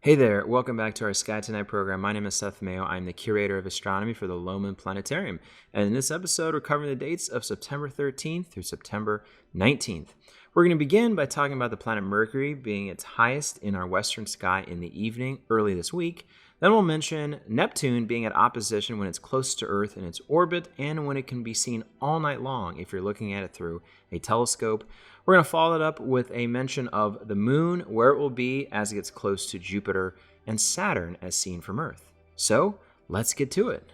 Hey there, welcome back to our Sky Tonight program. My name is Seth Mayo. I'm the curator of astronomy for the Loman Planetarium. And in this episode, we're covering the dates of September 13th through September 19th. We're going to begin by talking about the planet Mercury being its highest in our western sky in the evening early this week. Then we'll mention Neptune being at opposition when it's close to Earth in its orbit and when it can be seen all night long if you're looking at it through a telescope. We're going to follow it up with a mention of the moon, where it will be as it gets close to Jupiter, and Saturn as seen from Earth. So, let's get to it.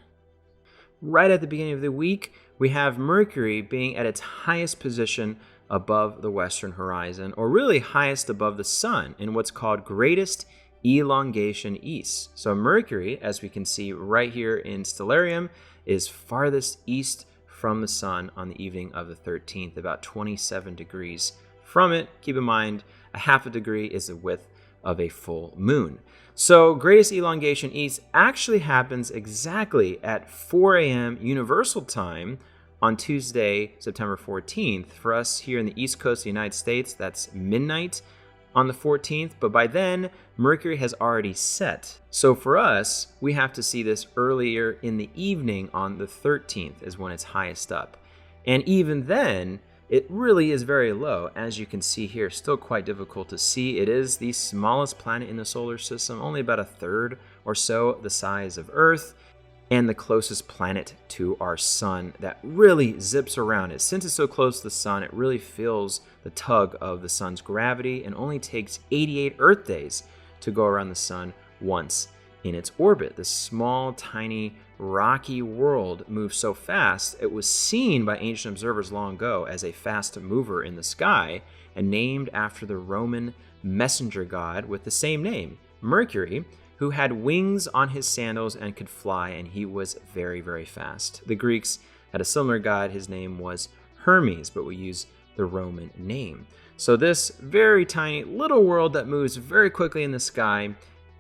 Right at the beginning of the week, we have Mercury being at its highest position above the western horizon, or really highest above the sun in what's called greatest elongation east. So Mercury, as we can see right here in Stellarium, is farthest east from the sun on the evening of the 13th, about 27 degrees from it. Keep in mind, a half a degree is the width of a full moon. So greatest elongation east actually happens exactly at 4 a.m. Universal Time on Tuesday, September 14th. For us here in the East Coast of the United States, that's midnight on the 14th, but by then, Mercury has already set. So for us, we have to see this earlier in the evening on the 13th is when it's highest up. And even then, it really is very low. As you can see here, still quite difficult to see. It is the smallest planet in the solar system, only about a third or so the size of Earth, and the closest planet to our sun that really zips around it. Since it's so close to the sun, it really feels the tug of the sun's gravity and only takes 88 Earth days to go around the sun once in its orbit. This small, tiny, rocky world moves so fast, it was seen by ancient observers long ago as a fast mover in the sky and named after the Roman messenger god with the same name, Mercury, who had wings on his sandals and could fly, and he was very, very fast. The Greeks had a similar god. His name was Hermes, but we use the Roman name. So this very tiny little world that moves very quickly in the sky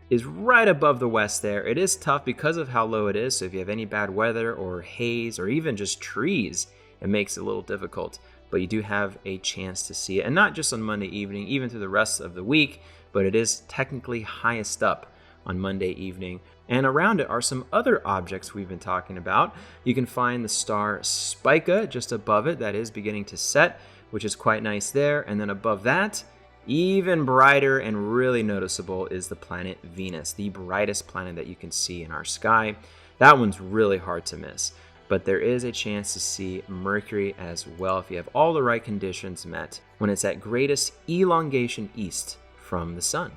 is right above the west there. It is tough because of how low it is, so if you have any bad weather or haze or even just trees, it makes it a little difficult. But you do have a chance to see it, and not just on Monday evening, even through the rest of the week, but it is technically highest up on Monday evening. And around it are some other objects we've been talking about. You can find the star Spica just above it that is beginning to set, which is quite nice there. And then above that, even brighter and really noticeable, is the planet Venus, the brightest planet that you can see in our sky. That one's really hard to miss. But there is a chance to see Mercury as well if you have all the right conditions met when it's at greatest elongation east from the sun.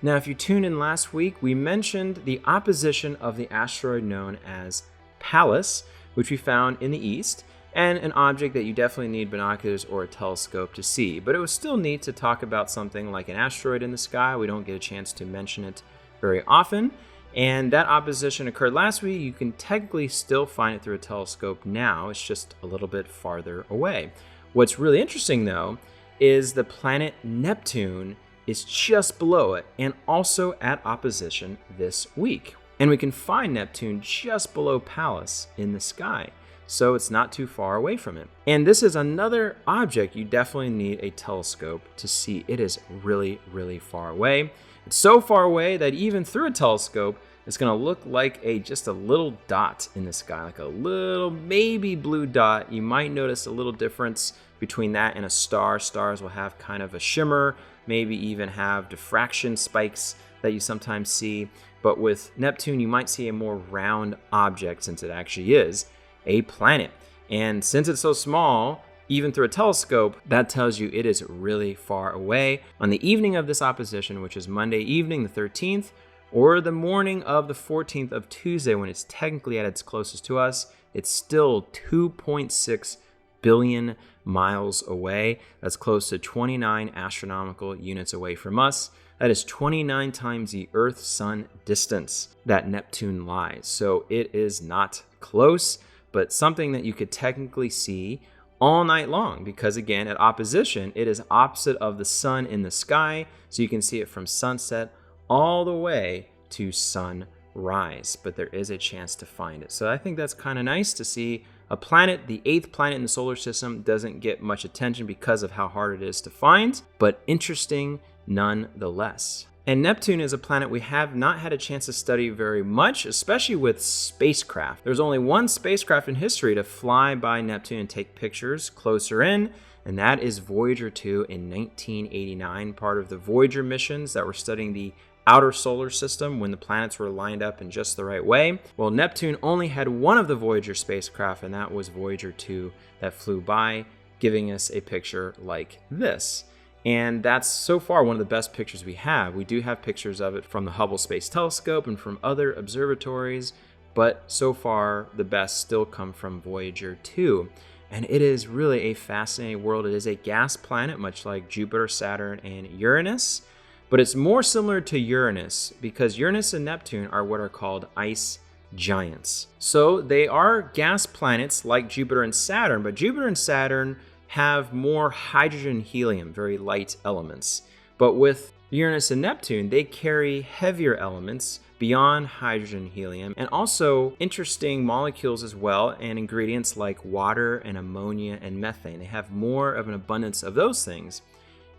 Now, if you tuned in last week, we mentioned the opposition of the asteroid known as Pallas, which we found in the east, and an object that you definitely need binoculars or a telescope to see. But it was still neat to talk about something like an asteroid in the sky. We don't get a chance to mention it very often. And that opposition occurred last week. You can technically still find it through a telescope now. It's just a little bit farther away. What's really interesting, though, is the planet Neptune is just below it and also at opposition this week. And we can find Neptune just below Pallas in the sky, so it's not too far away from it. And this is another object you definitely need a telescope to see. It is really, really far away. It's so far away that even through a telescope, it's going to look like just a little dot in the sky, like a little maybe blue dot. You might notice a little difference between that and a star. Stars will have kind of a shimmer, maybe even have diffraction spikes that you sometimes see. But with Neptune, you might see a more round object since it actually is a planet. And since it's so small, even through a telescope, that tells you it is really far away. On the evening of this opposition, which is Monday evening, the 13th, or the morning of the 14th of Tuesday, when it's technically at its closest to us, it's still 2.6 billion miles away. That's close to 29 astronomical units away from us. That is 29 times the Earth-Sun distance that Neptune lies. So it is not close, but something that you could technically see all night long, because again, at opposition, it is opposite of the sun in the sky, so you can see it from sunset all the way to sunrise, but there is a chance to find it. So I think that's kind of nice to see a planet, the 8th planet in the solar system, doesn't get much attention because of how hard it is to find, but interesting nonetheless. And Neptune is a planet we have not had a chance to study very much, especially with spacecraft. There's only one spacecraft in history to fly by Neptune and take pictures closer in, and that is Voyager 2 in 1989, part of the Voyager missions that were studying the outer solar system when the planets were lined up in just the right way. Well, Neptune only had one of the Voyager spacecraft, and that was Voyager 2 that flew by, giving us a picture like this. And that's so far one of the best pictures we have. We do have pictures of it from the Hubble Space Telescope and from other observatories, but so far the best still come from Voyager 2. And it is really a fascinating world. It is a gas planet, much like Jupiter, Saturn, and Uranus. But it's more similar to Uranus because Uranus and Neptune are what are called ice giants. So they are gas planets like Jupiter and Saturn, but Jupiter and Saturn have more hydrogen and helium, very light elements. But with Uranus and Neptune, they carry heavier elements beyond hydrogen and helium, and also interesting molecules as well, and ingredients like water and ammonia and methane. They have more of an abundance of those things.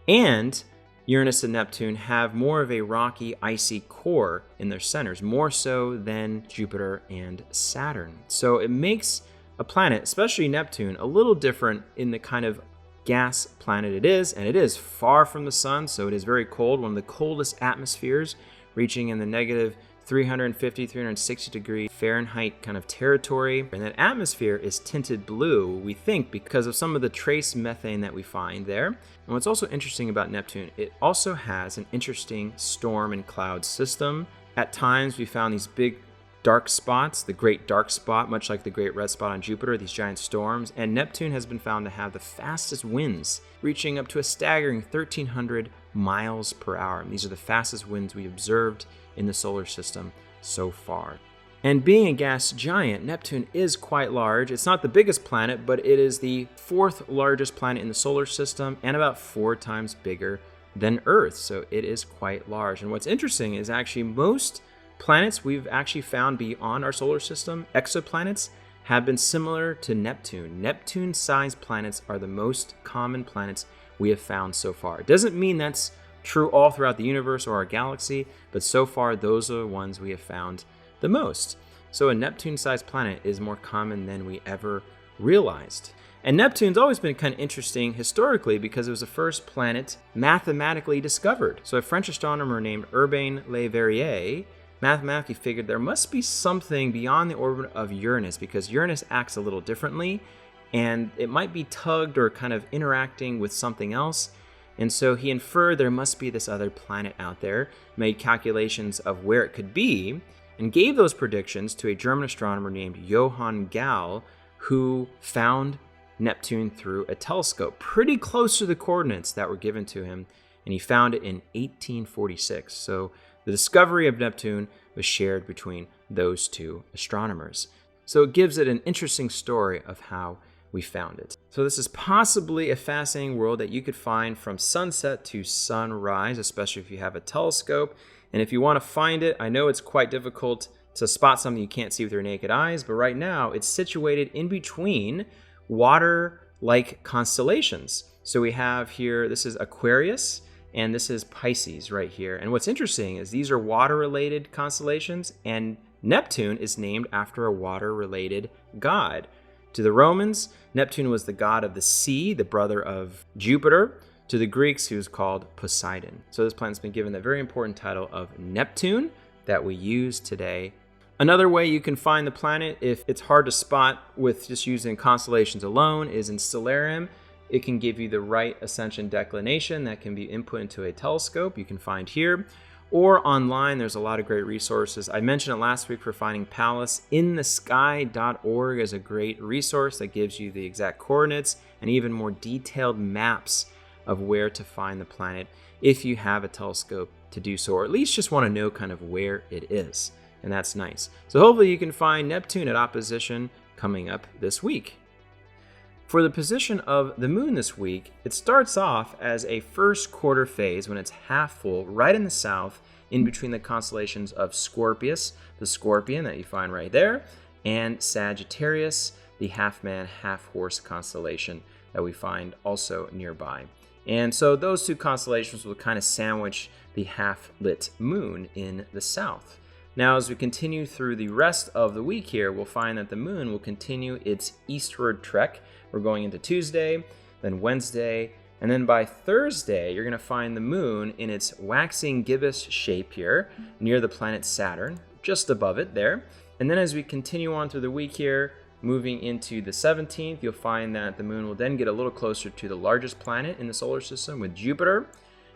And Uranus and Neptune have more of a rocky, icy core in their centers, more so than Jupiter and Saturn. So it makes a planet, especially Neptune, a little different in the kind of gas planet it is, and it is far from the sun, so it is very cold, one of the coldest atmospheres, reaching in the negative 350, 360 degree Fahrenheit kind of territory. And that atmosphere is tinted blue, we think, because of some of the trace methane that we find there. And what's also interesting about Neptune, it also has an interesting storm and cloud system. At times, we found these big dark spots, the Great Dark Spot, much like the Great Red Spot on Jupiter, these giant storms. And Neptune has been found to have the fastest winds, reaching up to a staggering 1,300 miles per hour. And these are the fastest winds we observed in the solar system so far. And being a gas giant, Neptune is quite large. It's not the biggest planet, but it is the fourth largest planet in the solar system and about 4 times bigger than Earth. So it is quite large. And what's interesting is actually most planets we've actually found beyond our solar system, exoplanets, have been similar to Neptune. Neptune-sized planets are the most common planets we have found so far. It doesn't mean that's true all throughout the universe or our galaxy, but so far those are the ones we have found the most. So a Neptune-sized planet is more common than we ever realized. And Neptune's always been kind of interesting historically because it was the first planet mathematically discovered. So a French astronomer named Urbain Le Verrier mathematically figured there must be something beyond the orbit of Uranus because Uranus acts a little differently and it might be tugged or kind of interacting with something else. And so he inferred there must be this other planet out there, made calculations of where it could be, and gave those predictions to a German astronomer named Johann Galle, who found Neptune through a telescope, pretty close to the coordinates that were given to him, and he found it in 1846. So the discovery of Neptune was shared between those two astronomers. So it gives it an interesting story of how we found it. So this is possibly a fascinating world that you could find from sunset to sunrise, especially if you have a telescope. And if you want to find it, I know it's quite difficult to spot something you can't see with your naked eyes, but right now it's situated in between water-like constellations. So we have here, this is Aquarius, and this is Pisces right here. And what's interesting is these are water-related constellations, and Neptune is named after a water-related god. To the Romans, Neptune was the god of the sea, the brother of Jupiter. To the Greeks, he was called Poseidon. So this planet's been given the very important title of Neptune that we use today. Another way you can find the planet, if it's hard to spot with just using constellations alone, is in Stellarium. It can give you the right ascension declination that can be input into a telescope you can find here. Or online, there's a lot of great resources. I mentioned it last week for finding Pallas. InTheSky.org is a great resource that gives you the exact coordinates and even more detailed maps of where to find the planet if you have a telescope to do so, or at least just want to know kind of where it is. And that's nice. So hopefully you can find Neptune at opposition coming up this week. For the position of the moon this week, it starts off as a first quarter phase when it's half full, right in the south, in between the constellations of Scorpius, the scorpion that you find right there, and Sagittarius, the half-man, half-horse constellation that we find also nearby. And so those two constellations will kind of sandwich the half-lit moon in the south. Now, as we continue through the rest of the week here, we'll find that the moon will continue its eastward trek. We're going into Tuesday, then Wednesday, and then by Thursday, you're going to find the moon in its waxing gibbous shape here near the planet Saturn, just above it there. And then as we continue on through the week here, moving into the 17th, you'll find that the moon will then get a little closer to the largest planet in the solar system with Jupiter.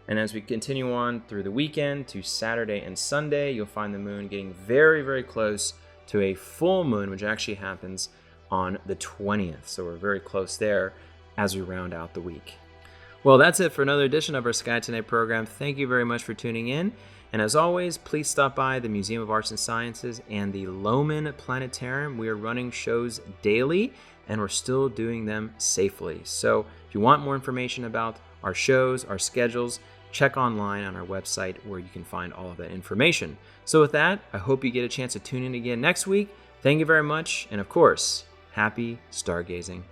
And as we continue on through the weekend to Saturday and Sunday, you'll find the moon getting very, very close to a full moon, which actually happens on the 20th. So we're very close there as we round out the week. Well, that's it for another edition of our Sky Tonight program. Thank you very much for tuning in. And as always, please stop by the Museum of Arts and Sciences and the Lohmann Planetarium. We are running shows daily, and we're still doing them safely. So if you want more information about our shows, our schedules, check online on our website where you can find all of that information. So with that, I hope you get a chance to tune in again next week. Thank you very much. And of course, happy stargazing.